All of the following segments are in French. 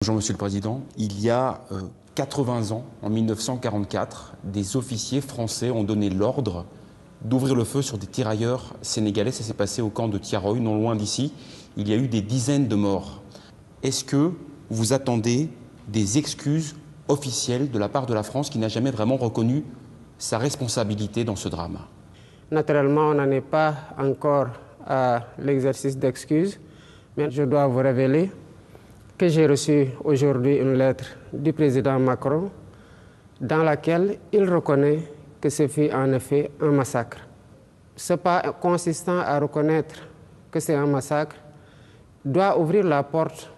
Bonjour Monsieur le Président. Il y a 80 ans, en 1944, des officiers français ont donné l'ordre d'ouvrir le feu sur des tirailleurs sénégalais. Ça s'est passé au camp de Thiaroye, non loin d'ici. Il y a eu des dizaines de morts. Est-ce que vous attendez des excuses officielles de la part de la France qui n'a jamais vraiment reconnu sa responsabilité dans ce drame? Naturellement, on n'en est pas encore à l'exercice d'excuses, mais je dois vous révéler que j'ai reçu aujourd'hui une lettre du président Macron dans laquelle il reconnaît que ce fut en effet un massacre. Ce pas consistant à reconnaître que c'est un massacre doit ouvrir la porte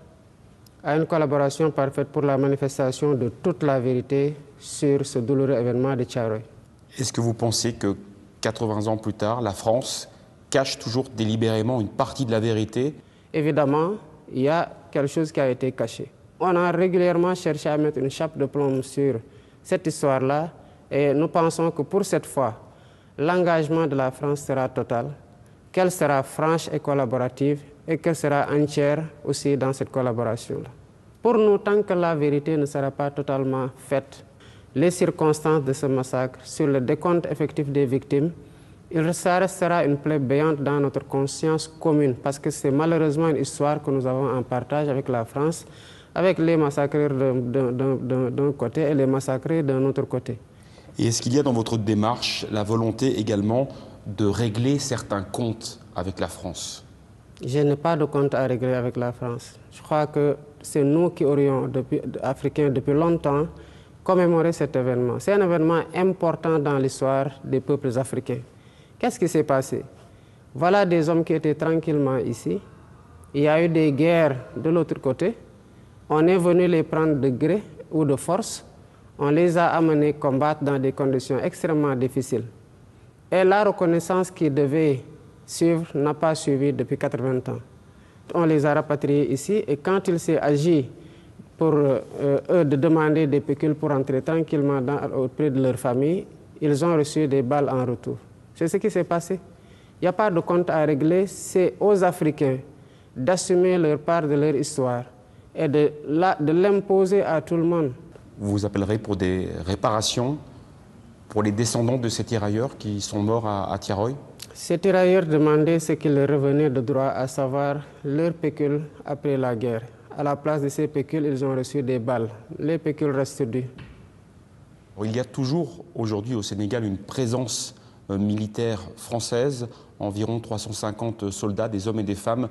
à une collaboration parfaite pour la manifestation de toute la vérité sur ce douloureux événement de Thiaroye. Est-ce que vous pensez que 80 ans plus tard, la France cache toujours délibérément une partie de la vérité? Évidemment, il y a quelque chose qui a été caché. On a régulièrement cherché à mettre une chape de plomb sur cette histoire-là et nous pensons que pour cette fois, l'engagement de la France sera total, qu'elle sera franche et collaborative et qu'elle sera entière aussi dans cette collaboration-là. Pour nous, tant que la vérité ne sera pas totalement faite, les circonstances de ce massacre, sur le décompte effectif des victimes, ça restera une plaie béante dans notre conscience commune parce que c'est malheureusement une histoire que nous avons en partage avec la France, avec les massacrés d'un côté et les massacrés d'un autre côté. Et est-ce qu'il y a dans votre démarche la volonté également de régler certains comptes avec la France? Je n'ai pas de compte à régler avec la France. Je crois que c'est nous qui aurions, Africains, depuis longtemps, commémoré cet événement. C'est un événement important dans l'histoire des peuples africains. Qu'est-ce qui s'est passé? Voilà des hommes qui étaient tranquillement ici. Il y a eu des guerres de l'autre côté. On est venu les prendre de gré ou de force. On les a amenés combattre dans des conditions extrêmement difficiles. Et la reconnaissance qui devait suivre n'a pas suivi depuis 80 ans. On les a rapatriés ici et quand il s'est agi pour eux de demander des pécules pour entrer tranquillement auprès de leur famille, ils ont reçu des balles en retour. C'est ce qui s'est passé. Il n'y a pas de compte à régler. C'est aux Africains d'assumer leur part de leur histoire et de l'imposer à tout le monde. Vous vous appellerez pour des réparations pour les descendants de ces tirailleurs qui sont morts à Thiaroye? Ces tirailleurs demandaient ce qui leur revenait de droit, à savoir leur pécule après la guerre. À la place de ces pécules, ils ont reçu des balles. Les pécules restent dues. Il y a toujours aujourd'hui au Sénégal une présence militaire française, environ 350 soldats, des hommes et des femmes,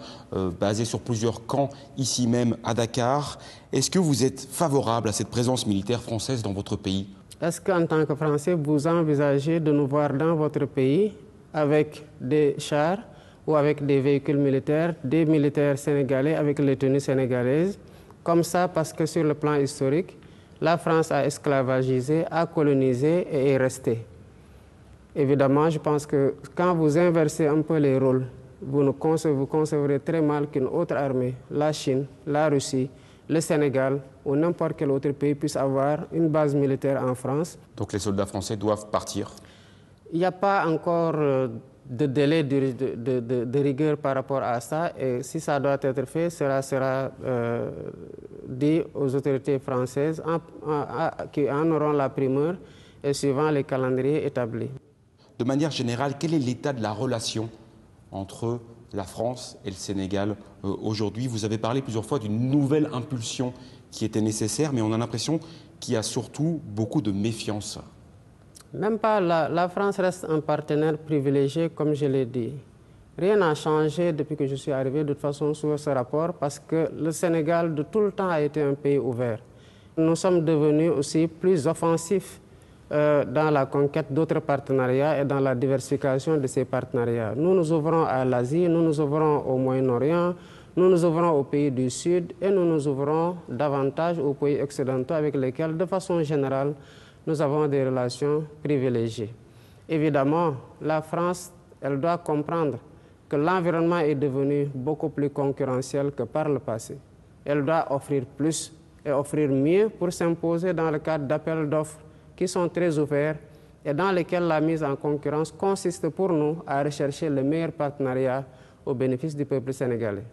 basés sur plusieurs camps, ici même à Dakar. Est-ce que vous êtes favorable à cette présence militaire française dans votre pays? Est-ce qu'en tant que Français, vous envisagez de nous voir dans votre pays avec des chars ou avec des véhicules militaires, des militaires sénégalais avec les tenues sénégalaises, comme ça parce que sur le plan historique, la France a esclavagisé, a colonisé et est restée. Évidemment, je pense que quand vous inversez un peu les rôles, vous concevrez très mal qu'une autre armée, la Chine, la Russie, le Sénégal ou n'importe quel autre pays puisse avoir une base militaire en France. Donc les soldats français doivent partir? Il n'y a pas encore de délai de rigueur par rapport à ça et si ça doit être fait, cela sera dit aux autorités françaises qui en auront la primeur et suivant les calendriers établis. De manière générale, quel est l'état de la relation entre la France et le Sénégal aujourd'hui? Vous avez parlé plusieurs fois d'une nouvelle impulsion qui était nécessaire, mais on a l'impression qu'il y a surtout beaucoup de méfiance. Même pas, la France reste un partenaire privilégié, comme je l'ai dit. Rien n'a changé depuis que je suis arrivé, de toute façon, sur ce rapport, parce que le Sénégal, de tout le temps, a été un pays ouvert. Nous sommes devenus aussi plus offensifs dans la conquête d'autres partenariats et dans la diversification de ces partenariats. Nous nous ouvrons à l'Asie, nous nous ouvrons au Moyen-Orient, nous nous ouvrons aux pays du Sud et nous nous ouvrons davantage aux pays occidentaux avec lesquels, de façon générale, nous avons des relations privilégiées. Évidemment, la France, elle doit comprendre que l'environnement est devenu beaucoup plus concurrentiel que par le passé. Elle doit offrir plus et offrir mieux pour s'imposer dans le cadre d'appels d'offres qui sont très ouverts et dans lesquels la mise en concurrence consiste pour nous à rechercher le meilleur partenariat au bénéfice du peuple sénégalais.